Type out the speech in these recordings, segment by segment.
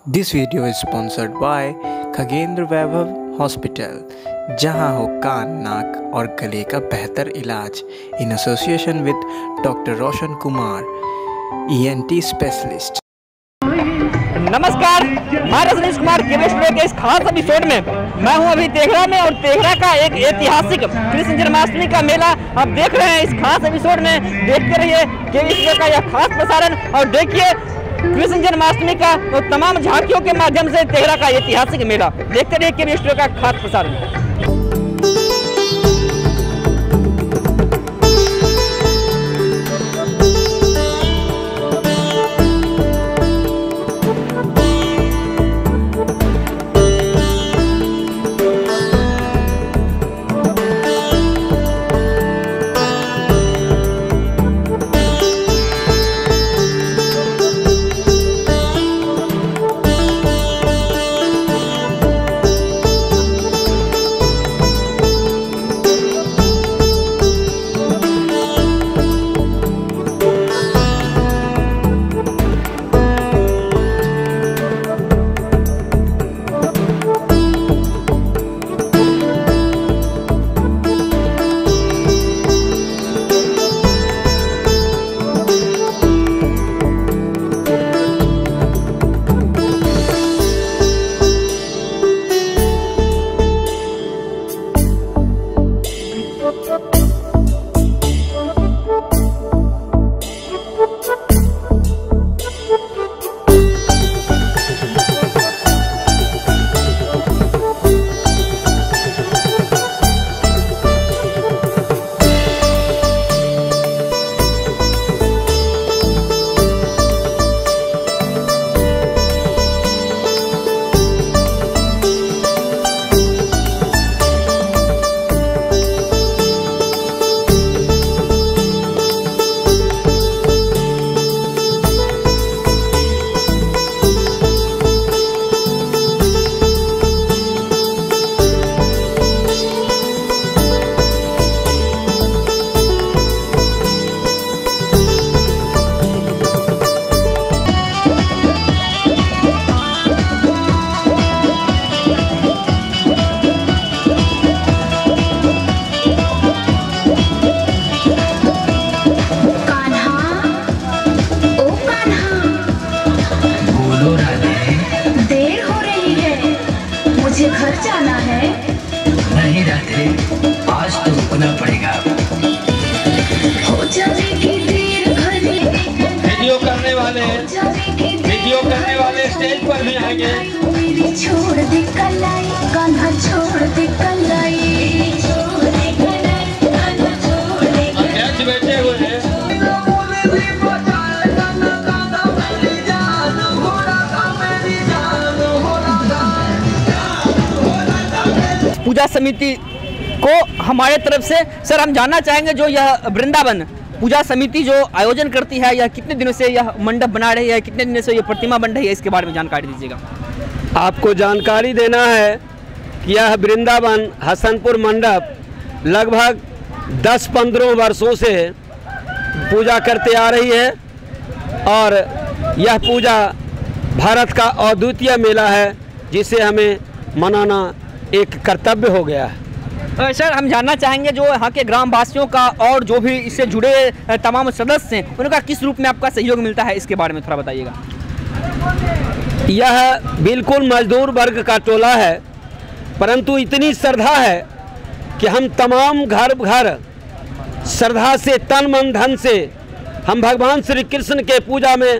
This video is sponsored by Khagendra Vaibhav hospital, जहां हो कान, नाक और गले का बेहतर इलाज in association with doctor Roshan Kumar, ENT specialist. नमस्कार, मैं रजनीश कुमार के इस खास एपिसोड में मैं हूं अभी तेघड़ा में, और तेघड़ा का एक ऐतिहासिक कृष्ण जन्माष्टमी का मेला आप देख रहे हैं। इस खास एपिसोड में देखते रहिए केवी का यह खास प्रसारण और देखिए कृष्ण जन्माष्टमी का तो तमाम झांकियों के माध्यम से तेघड़ा का ऐतिहासिक मेला। देखते रहिए केवी का खास प्रसारण। घर जाना है, नहीं रहते आज तो रुकना पड़ेगा। हो जाएगी देर भरी। वीडियो करने वाले स्टेज पर भी आएंगे। मेरी छोड़ दे कलाई, कान्हा छोड़ दे कलाई, छोड़ दे कलाई, कान्हा छोड़ दे कलाई। अध्यक्ष बैठे हुए हैं। पूजा समिति को हमारे तरफ से सर हम जानना चाहेंगे, जो यह वृंदावन पूजा समिति जो आयोजन करती है, यह कितने दिनों से यह मंडप बना रही है, कितने दिनों से यह प्रतिमा बन रही है, इसके बारे में जानकारी दीजिएगा। आपको जानकारी देना है कि यह वृंदावन हसनपुर मंडप लगभग 10-15 वर्षों से पूजा करते आ रही है, और यह पूजा भारत का अद्वितीय मेला है, जिसे हमें मनाना एक कर्तव्य हो गया है। सर हम जानना चाहेंगे, जो यहाँ के ग्रामवासियों का और जो भी इससे जुड़े तमाम सदस्य हैं, उनका किस रूप में आपका सहयोग मिलता है, इसके बारे में थोड़ा बताइएगा। यह बिल्कुल मजदूर वर्ग का टोला है, परंतु इतनी श्रद्धा है कि हम तमाम घर घर श्रद्धा से तन मन धन से हम भगवान श्री कृष्ण के पूजा में,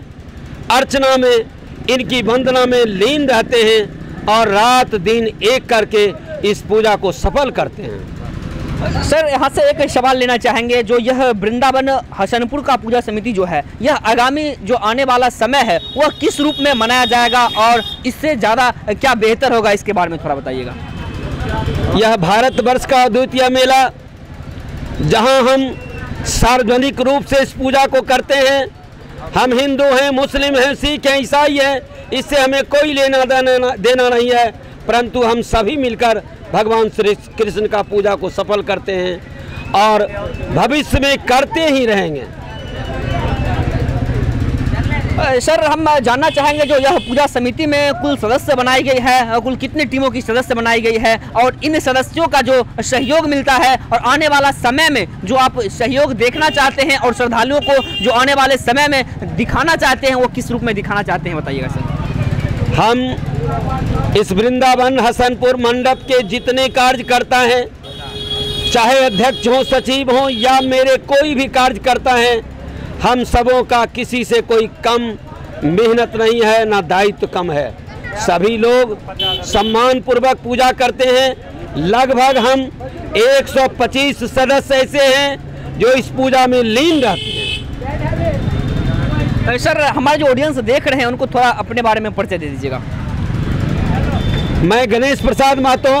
अर्चना में, इनकी वंदना में लीन रहते हैं, और रात दिन एक करके इस पूजा को सफल करते हैं। सर यहाँ से एक सवाल लेना चाहेंगे, जो यह वृंदावन हसनपुर का पूजा समिति जो है, यह आगामी जो आने वाला समय है वह किस रूप में मनाया जाएगा, और इससे ज़्यादा क्या बेहतर होगा, इसके बारे में थोड़ा बताइएगा। यह भारतवर्ष का अद्वितीय मेला, जहां हम सार्वजनिक रूप से इस पूजा को करते हैं। हम हिंदू हैं, मुस्लिम हैं, सिख हैं, ईसाई हैं, इससे हमें कोई लेना देना नहीं है, परंतु हम सभी मिलकर भगवान श्री कृष्ण का पूजा को सफल करते हैं और भविष्य में करते ही रहेंगे। सर हम जानना चाहेंगे जो यह पूजा समिति में कुल सदस्य बनाई गई है, कुल कितनी टीमों की सदस्य बनाई गई है और इन सदस्यों का जो सहयोग मिलता है और आने वाला समय में जो आप सहयोग देखना चाहते हैं और श्रद्धालुओं को जो आने वाले समय में दिखाना चाहते हैं वो किस रूप में दिखाना चाहते हैं, बताइएगा सर। हम इस वृंदावन हसनपुर मंडप के जितने कार्यकर्ता हैं, चाहे अध्यक्ष हों, सचिव हों या मेरे कोई भी कार्यकर्ता हैं, हम सबों का किसी से कोई कम मेहनत नहीं है, ना दायित्व कम है। सभी लोग सम्मान पूर्वक पूजा करते हैं। लगभग हम 125 सदस्य ऐसे हैं जो इस पूजा में लीन रहते हैं। सर हमारे जो ऑडियंस देख रहे हैं उनको थोड़ा अपने बारे में परिचय दे दीजिएगा। मैं गणेश प्रसाद महतो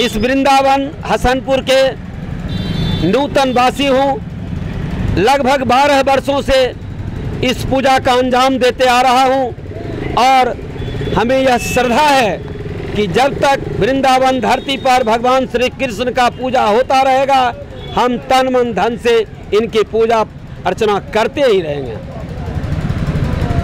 इस वृंदावन हसनपुर के नूतन वासी हूँ। लगभग 12 वर्षों से इस पूजा का अंजाम देते आ रहा हूँ और हमें यह श्रद्धा है कि जब तक वृंदावन धरती पर भगवान श्री कृष्ण का पूजा होता रहेगा, हम तन मन धन से इनकी पूजा अर्चना करते ही रहेंगे।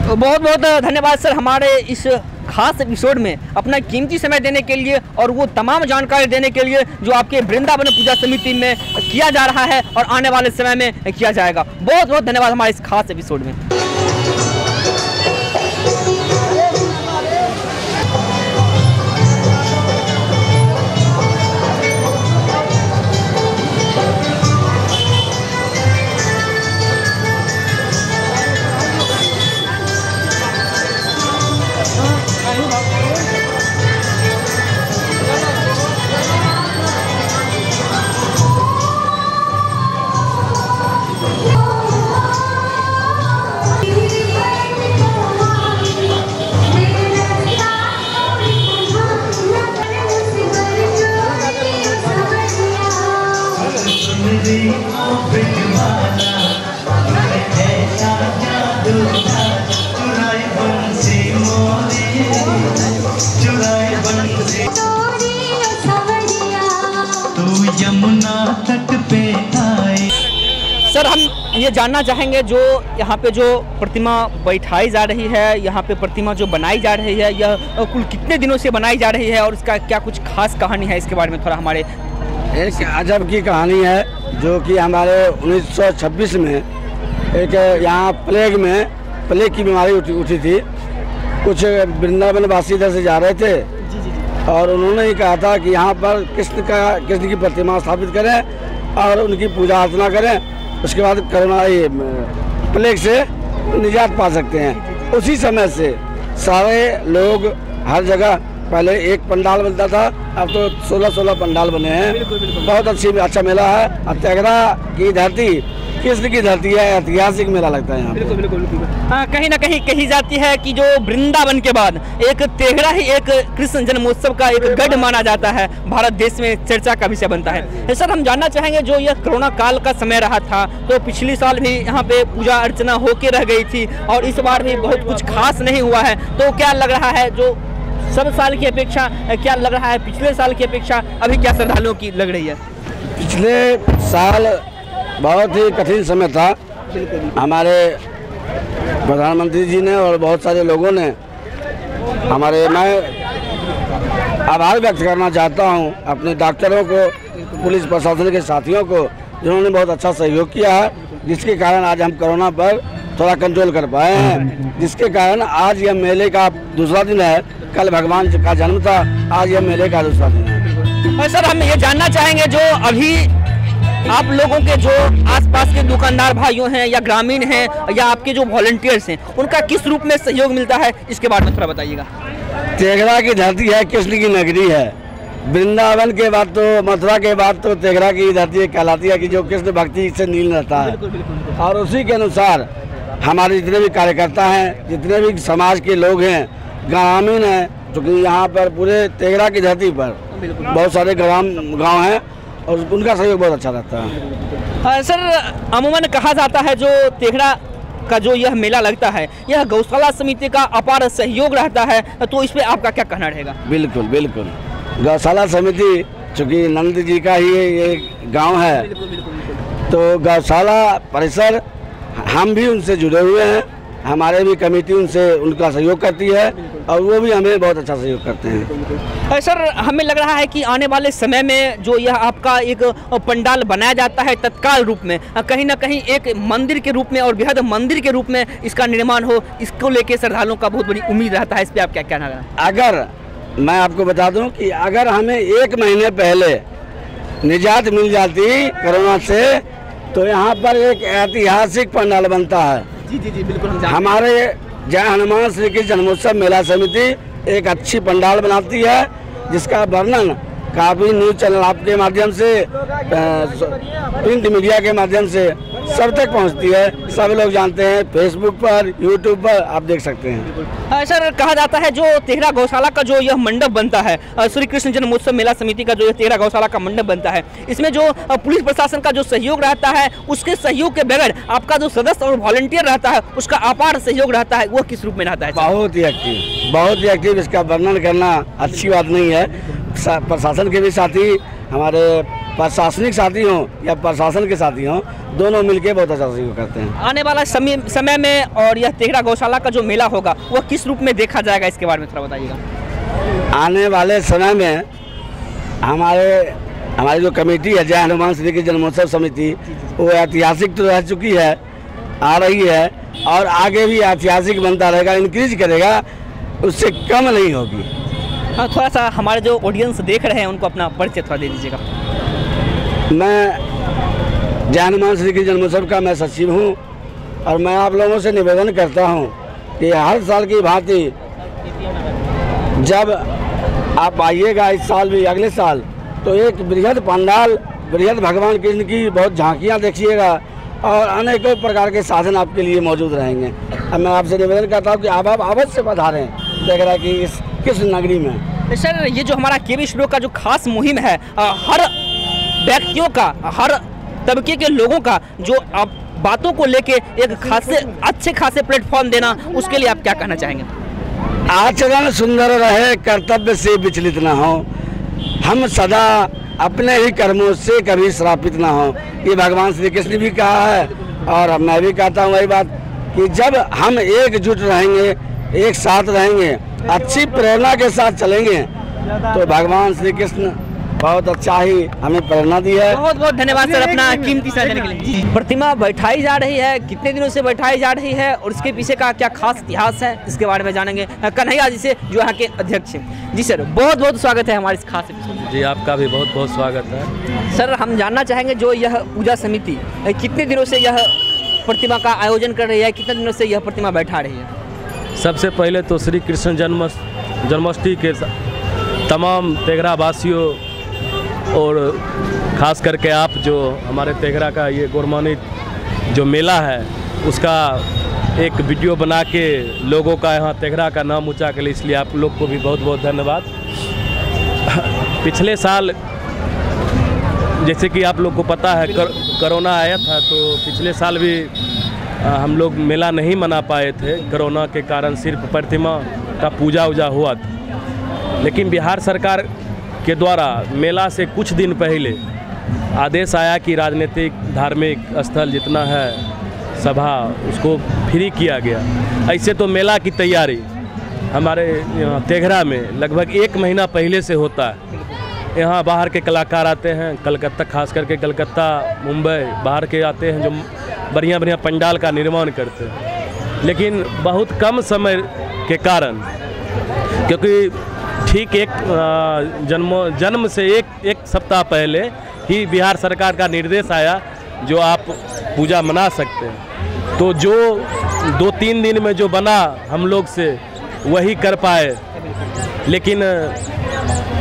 बहुत बहुत धन्यवाद सर हमारे इस खास एपिसोड में अपना कीमती समय देने के लिए और वो तमाम जानकारी देने के लिए जो आपके वृंदावन पूजा समिति में किया जा रहा है और आने वाले समय में किया जाएगा। बहुत बहुत धन्यवाद हमारे इस खास एपिसोड में। सर हम ये जानना चाहेंगे जो यहाँ पे जो प्रतिमा बैठाई जा रही है, यहाँ पे प्रतिमा जो बनाई जा रही है, यह कुल कितने दिनों से बनाई जा रही है और इसका क्या कुछ खास कहानी है, इसके बारे में थोड़ा हमारे। एक अजब की कहानी है जो कि हमारे 1926 में एक यहाँ प्लेग की बीमारी उठी थी। कुछ वृंदावन वासी इधर से जा रहे थे और उन्होंने ही कहा था कि यहाँ पर कृष्ण की प्रतिमा स्थापित करें और उनकी पूजा अर्चना करें, उसके बाद कोरोना प्लेग से निजात पा सकते हैं। उसी समय से सारे लोग हर जगह, पहले एक पंडाल बनता था, अब तो 16 पंडाल बने हैं। बहुत अच्छा मेला है। अब तेघरा की धरती कृष्ण की धरती है, ऐतिहासिक मेला लगता है यहाँ। बिल्कुल बिल्कुल बिल्कुल। कहीं ना कहीं कही जाती है कि जो वृंदावन के बाद एक तेघरा ही एक कृष्ण जन्मोत्सव का एक गढ़ माना जाता है, भारत देश में चर्चा का विषय बनता है। सर हम जानना चाहेंगे जो यह कोरोना काल का समय रहा था तो पिछली साल भी यहाँ पे पूजा अर्चना होके रह गई थी और इस बार भी बहुत कुछ खास नहीं हुआ है, तो क्या लग रहा है जो सब साल की अपेक्षा क्या लग रहा है, पिछले साल की अपेक्षा अभी क्या श्रद्धालुओं की लग रही है? पिछले साल बहुत ही कठिन समय था। हमारे प्रधानमंत्री जी ने और बहुत सारे लोगों ने मैं आभार व्यक्त करना चाहता हूं अपने डॉक्टरों को, पुलिस प्रशासन के साथियों को, जिन्होंने बहुत अच्छा सहयोग किया है, जिसके कारण आज हम कोरोना पर थोड़ा कंट्रोल कर पाए हैं, जिसके कारण आज यह मेले का दूसरा दिन है। कल भगवान का जन्म था, आज यह मेले का दूसरा दिन है। सर हम ये जानना चाहेंगे जो अभी आप लोगों के जो आसपास के दुकानदार भाइयों हैं या ग्रामीण हैं या आपके जो वॉलंटियर्स हैं, उनका किस रूप में सहयोग मिलता है, इसके बारे में थोड़ा बताइएगा। तेघरा की धरती है, कृष्ण की नगरी है। वृंदावन के बाद तो, मथुरा के बाद तो तेघरा की धरती कहलाती है कि जो कृष्ण भक्ति से नील रहता है। और उसी के अनुसार हमारे जितने भी कार्यकर्ता हैं, जितने भी समाज के लोग हैं, ग्रामीण हैं, क्योंकि यहाँ पर पूरे तेघरा की धरती पर बहुत सारे गाँव हैं और उनका सहयोग बहुत अच्छा रहता है। सर अमूमन कहा जाता है जो तेघरा का जो यह मेला लगता है, यह गौशाला समिति का अपार सहयोग रहता है, तो इस पे आपका क्या कहना रहेगा? बिल्कुल बिल्कुल। गौशाला समिति चूँकि नंद जी का ही ये गांव है, तो गौशाला परिसर हम भी उनसे जुड़े हुए हैं, हमारे भी कमेटी उनसे उनका सहयोग करती है और वो भी हमें बहुत अच्छा सहयोग करते हैं। सर, हमें लग रहा है कि आने वाले समय में जो यह आपका एक पंडाल बनाया जाता है तत्काल रूप में, कहीं ना कहीं एक मंदिर के रूप में और बृहद मंदिर के रूप में इसका निर्माण हो, इसको लेके श्रद्धालुओं का बहुत बड़ी उम्मीद रहता है। इस पर आप क्या कहना है? अगर मैं आपको बता दूं कि अगर हमें 1 महीने पहले निजात मिल जाती कोरोना से, तो यहाँ पर एक ऐतिहासिक पंडाल बनता है। जी बिल्कुल। हमारे जय हनुमान श्री कृष्ण जन्मोत्सव मेला समिति एक अच्छी पंडाल बनाती है, जिसका वर्णन काफ़ी न्यूज़ चैनल आपके माध्यम से, प्रिंट मीडिया के माध्यम से सब तक पहुंचती है, सब लोग जानते हैं। फेसबुक पर, यूट्यूब पर आप देख सकते हैं। सर, कहा जाता है जो तेहरा गौशाला का जो यह मंडप बनता है, श्री कृष्ण जन्मोत्सव मेला समिति का जो तेहरा गौशाला का मंडप बनता है, इसमें जो पुलिस प्रशासन का जो सहयोग रहता है, उसके सहयोग के बगैर आपका जो सदस्य और वॉलंटियर रहता है उसका अपार सहयोग रहता है, वो किस रूप में रहता है? बहुत ही एक्टिव। इसका वर्णन करना अच्छी बात नहीं है। प्रशासन के भी साथी, हमारे प्रशासनिक साथी हों या प्रशासन के साथी हों, दोनों मिलके बहुत अच्छा सहयोग करते हैं। आने वाला समय में और यह तेहरा गौशाला का जो मेला होगा वह किस रूप में देखा जाएगा, इसके बारे में थोड़ा बताइएगा। आने वाले समय में हमारी जो कमेटी है जय हनुमान श्री कृष्ण जन्मोत्सव समिति, वो ऐतिहासिक तो रह चुकी है, आ रही है और आगे भी ऐतिहासिक बनता रहेगा, इंक्रीज करेगा, उससे कम नहीं होगी। हाँ, थोड़ा सा हमारे जो ऑडियंस देख रहे हैं उनको अपना परिचय थोड़ा दे दीजिएगा। मैं जय हनुमान श्री कृष्ण जन्मोत्सव का मैं सचिव हूँ और मैं आप लोगों से निवेदन करता हूँ कि हर साल की भांति जब आप आइएगा, इस साल भी अगले साल, तो एक बृहद पंडाल, बृहद भगवान कृष्ण की बहुत झांकियाँ देखिएगा और अनेकों प्रकार के साधन आपके लिए मौजूद रहेंगे। अब मैं आपसे निवेदन करता हूँ कि आप अवश्य पधारें देख रहा कि इस किस नगरी में। सर, ये जो हमारा केवी स्टूडियो का जो खास मुहिम है, हर व्यक्तियों का, हर तबके के लोगों का जो आप बातों को लेके एक अच्छे खासे प्लेटफॉर्म देना, उसके लिए आप क्या कहना चाहेंगे? आचरण सुंदर रहे, कर्तव्य से विचलित न हो, हम सदा अपने ही कर्मों से कभी श्रापित ना हो, ये भगवान श्री कृष्ण ने भी कहा है और मैं भी कहता हूँ वही बात कि जब हम एकजुट रहेंगे, एक साथ रहेंगे, अच्छी प्रेरणा के साथ चलेंगे, तो भगवान श्री कृष्ण बहुत अच्छा ही हमें प्रेरणा दी है। बहुत बहुत धन्यवाद सर अपना कीमती समय देने के लिए। प्रतिमा बैठाई जा रही है, कितने दिनों से बैठाई जा रही है और इसके पीछे का क्या खास इतिहास है, इसके बारे में जानेंगे कन्हैया जी से, जो यहाँ के अध्यक्ष हैं। जी सर, बहुत बहुत स्वागत है हमारे इस खास एपिसोड में। जी, आपका भी बहुत बहुत स्वागत है। सर, हम जानना चाहेंगे जो यह पूजा समिति कितने दिनों से यह प्रतिमा का आयोजन कर रही है, कितने दिनों से यह प्रतिमा बैठा रही है? सबसे पहले तो श्री कृष्ण जन्माष्टमी के तमाम तेघरा वासियों और ख़ास करके आप जो हमारे तेघरा का ये गौरवान्वित जो मेला है, उसका एक वीडियो बना के लोगों का यहाँ तेघरा का नाम ऊंचा के लिए, इसलिए आप लोग को भी बहुत बहुत धन्यवाद। पिछले साल जैसे कि आप लोग को पता है कोरोना आया था, तो पिछले साल भी हम लोग मेला नहीं मना पाए थे कोरोना के कारण, सिर्फ प्रतिमा का पूजा वूजा हुआ था। लेकिन बिहार सरकार के द्वारा मेला से कुछ दिन पहले आदेश आया कि राजनीतिक धार्मिक स्थल जितना है सभा, उसको फ्री किया गया। ऐसे तो मेला की तैयारी हमारे यहाँ तेघरा में लगभग 1 महीना पहले से होता है। यहाँ बाहर के कलाकार आते हैं, कलकत्ता, खास करके कलकत्ता, मुंबई, बाहर के आते हैं जो बढ़िया बढ़िया पंडाल का निर्माण करते हैं। लेकिन बहुत कम समय के कारण, क्योंकि ठीक जन्म से एक सप्ताह पहले ही बिहार सरकार का निर्देश आया जो आप पूजा मना सकते हैं, तो जो 2-3 दिन में जो बना हम लोग से वही कर पाए। लेकिन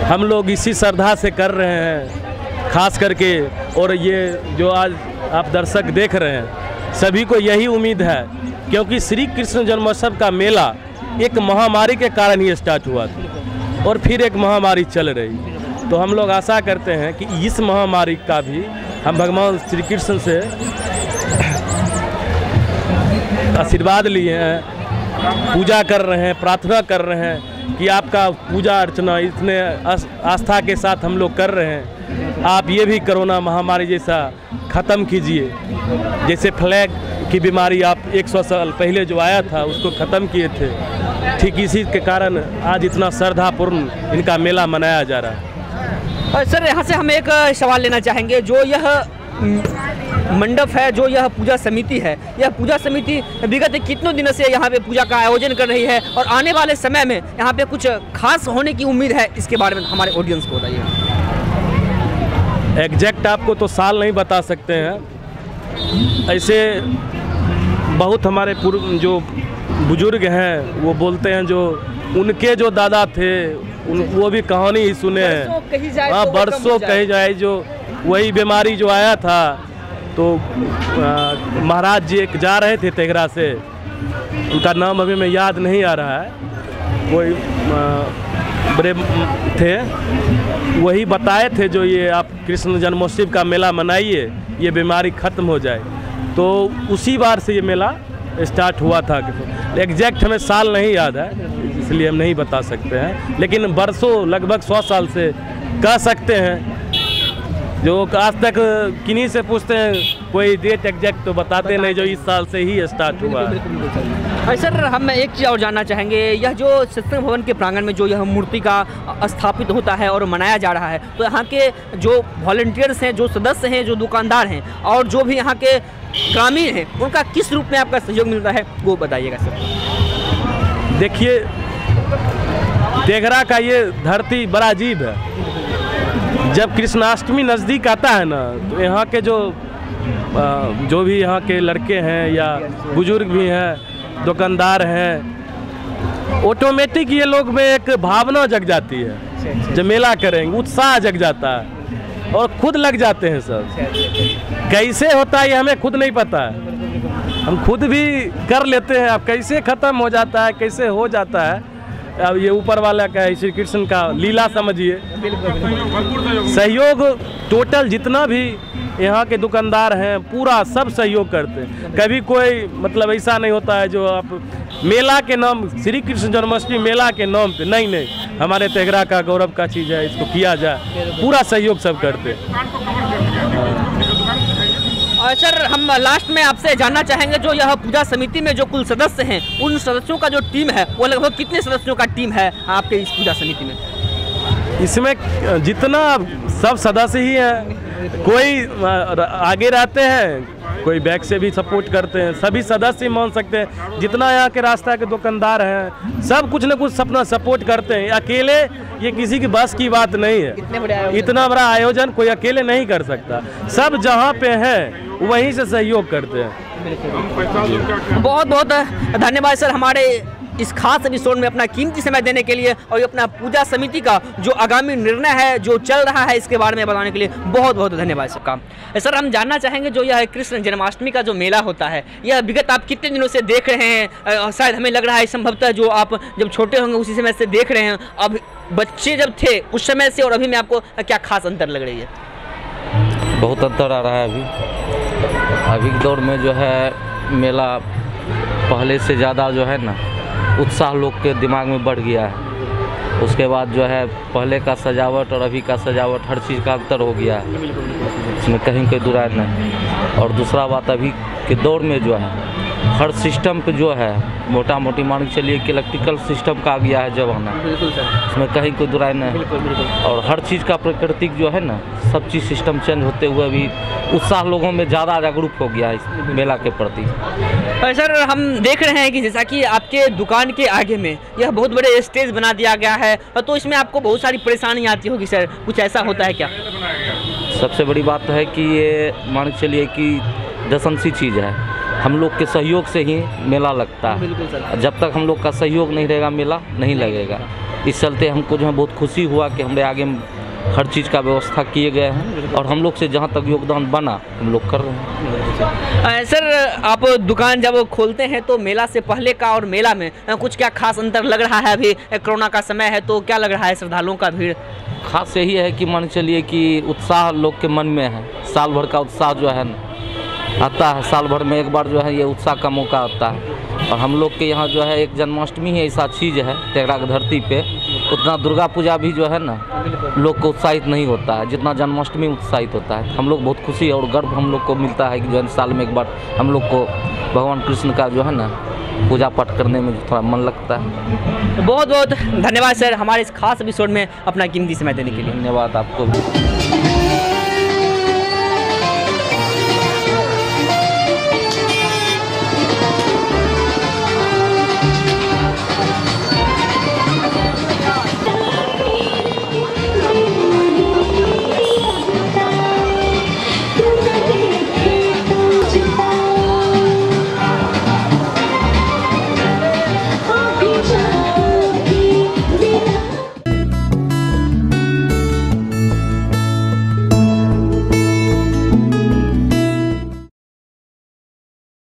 हम लोग इसी श्रद्धा से कर रहे हैं खास करके, और ये जो आज आप दर्शक देख रहे हैं सभी को यही उम्मीद है, क्योंकि श्री कृष्ण जन्मोत्सव का मेला एक महामारी के कारण ही स्टार्ट हुआ था और फिर एक महामारी चल रही। तो हम लोग आशा करते हैं कि इस महामारी का भी हम भगवान श्री कृष्ण से आशीर्वाद लिए हैं, पूजा कर रहे हैं, प्रार्थना कर रहे हैं कि आपका पूजा अर्चना इतने आस्था के साथ हम लोग कर रहे हैं, आप ये भी कोरोना महामारी जैसा ख़त्म कीजिए। जैसे फ्लैग की बीमारी आप 100 साल पहले जो आया था उसको ख़त्म किए थे। ठीक इसी के कारण आज इतना श्रद्धापूर्ण इनका मेला मनाया जा रहा है। सर यहाँ से हम एक सवाल लेना चाहेंगे, जो यह मंडप है, जो यह पूजा समिति है, यह पूजा समिति विगत कितनों दिनों से यहाँ पे पूजा का आयोजन कर रही है और आने वाले समय में यहाँ पे कुछ खास होने की उम्मीद है, इसके बारे में हमारे ऑडियंस को बताइए। एग्जैक्ट आपको तो साल नहीं बता सकते हैं, ऐसे बहुत हमारे पूर्व जो बुजुर्ग हैं वो बोलते हैं, जो उनके जो दादा थे वो भी कहानी ही सुने हैं। हाँ, बरसों कही जाए, जो वही बीमारी जो आया था तो महाराज जी एक जा रहे थे तेघरा से, उनका नाम अभी मैं याद नहीं आ रहा है, कोई बड़े थे, वही बताए थे जो ये आप कृष्ण जन्मोत्सव का मेला मनाइए, ये बीमारी ख़त्म हो जाए। तो उसी बार से ये मेला स्टार्ट हुआ था। एग्जैक्ट हमें साल नहीं याद है, इसलिए हम नहीं बता सकते हैं, लेकिन बरसों लगभग 100 साल से कह सकते हैं। जो आज तक किन्हीं से पूछते हैं कोई डेट एग्जैक्ट तो बताते नहीं, जो इस साल से ही स्टार्ट हुआ है। सर हम एक चीज़ और जानना चाहेंगे, यह जो सत्संग भवन के प्रांगण में जो यह मूर्ति का स्थापित होता है और मनाया जा रहा है, तो यहाँ के जो वॉलंटियर्स हैं, जो सदस्य हैं, जो दुकानदार हैं और जो भी यहाँ के ग्रामीण हैं, उनका किस रूप में आपका सहयोग मिलता है वो बताइएगा सर। देखिए, तेघरा का ये धरती बड़ा अजीब है। जब कृष्णाष्टमी नज़दीक आता है ना, तो यहाँ के जो भी यहाँ के लड़के हैं या बुजुर्ग भी हैं, दुकानदार हैं, ऑटोमेटिक ये लोग में एक भावना जग जाती है। जब मेला करेंगे उत्साह जग जाता है और खुद लग जाते हैं सब। कैसे होता है ये हमें खुद नहीं पता है, हम खुद भी कर लेते हैं। अब कैसे ख़त्म हो जाता है, कैसे हो जाता है, अब ये ऊपर वाला का है, श्री कृष्ण का लीला समझिए। सहयोग टोटल जितना भी यहाँ के दुकानदार हैं पूरा सब सहयोग करते हैं। कभी कोई मतलब ऐसा नहीं होता है जो आप मेला के नाम, श्री कृष्ण जन्माष्टमी मेला के नाम पे नहीं, हमारे तेघरा का गौरव का चीज़ है, इसको किया जाए, पूरा सहयोग सब करते हैं। सर हम लास्ट में आपसे जानना चाहेंगे, जो यह पूजा समिति में जो कुल सदस्य हैं, उन सदस्यों का जो टीम है वो लगभग कितने सदस्यों का टीम है आपके इस पूजा समिति में? इसमें जितना सब सदस्य ही हैं, कोई आगे रहते हैं, कोई बैक से भी सपोर्ट करते हैं, सभी सदस्य मान सकते हैं। जितना यहाँ के रास्ता के दुकानदार हैं सब कुछ न कुछ अपना सपोर्ट करते हैं। अकेले ये किसी की बस की बात नहीं है, इतना बड़ा आयोजन कोई अकेले नहीं कर सकता। सब जहाँ पे हैं वहीं से सहयोग करते हैं। बहुत बहुत धन्यवाद सर, हमारे इस खास एपिसोड में अपना कीमती समय देने के लिए और ये अपना पूजा समिति का जो आगामी निर्णय है जो चल रहा है इसके बारे में बताने के लिए बहुत बहुत धन्यवाद सबका। सर हम जानना चाहेंगे, जो यह कृष्ण जन्माष्टमी का जो मेला होता है, यह विगत आप कितने दिनों से देख रहे हैं? शायद हमें लग रहा है संभवतः जो आप जब छोटे होंगे उसी समय से देख रहे हैं, अब बच्चे जब थे उस समय से और अभी में आपको क्या खास अंतर लग रही है? बहुत अंतर आ रहा है। अभी के दौर में जो है मेला पहले से ज़्यादा जो है ना उत्साह लोग के दिमाग में बढ़ गया है। उसके बाद जो है पहले का सजावट और अभी का सजावट हर चीज़ का अंतर हो गया है, इसमें कहीं कोई दुराय नहीं। और दूसरा बात, अभी के दौर में जो है हर सिस्टम पे जो है मोटा मोटी मान के चलिए कि इलेक्ट्रिकल सिस्टम का आ गया है जमाना, इसमें कहीं कोई दुराय नहीं। और हर चीज़ का प्राकृतिक जो है ना सब चीज़ सिस्टम चेंज होते हुए अभी उत्साह लोगों में ज़्यादा जागरूक हो गया है इस मेला के प्रति। सर हम देख रहे हैं कि जैसा कि आपके दुकान के आगे में यह बहुत बड़े स्टेज बना दिया गया है, तो इसमें आपको बहुत सारी परेशानी आती होगी सर, कुछ ऐसा होता है क्या? सबसे बड़ी बात है कि ये मान के चलिए कि दसन सी चीज़ है, हम लोग के सहयोग से ही मेला लगता है। जब तक हम लोग का सहयोग नहीं रहेगा मेला नहीं लगेगा। इस चलते हमको जो है बहुत खुशी हुआ कि हमारे आगे हर चीज़ का व्यवस्था किए गए हैं और हम लोग से जहाँ तक योगदान बना हम लोग कर रहे हैं। सर आप दुकान जब खोलते हैं तो मेला से पहले का और मेला में कुछ क्या खास अंतर लग रहा है? अभी कोरोना का समय है तो क्या लग रहा है श्रद्धालुओं का भीड़? खास यही है कि मान चलिए कि उत्साह लोग के मन में है, साल भर का उत्साह जो है आता है, साल भर में एक बार जो है ये उत्साह का मौका आता है। और हम लोग के यहाँ जो है एक जन्माष्टमी ही ऐसा चीज़ है तेघरा की धरती पे, उतना दुर्गा पूजा भी जो है ना लोग को उत्साहित नहीं होता है जितना जन्माष्टमी उत्साहित होता है। हम लोग बहुत खुशी और गर्व हम लोग को मिलता है कि जो है साल में एक बार हम लोग को भगवान कृष्ण का जो है ना पूजा पाठ करने में थोड़ा मन लगता है। बहुत बहुत धन्यवाद सर हमारे इस खास एपिसोड में अपना कीमती समय देने के लिए। धन्यवाद आपको भी।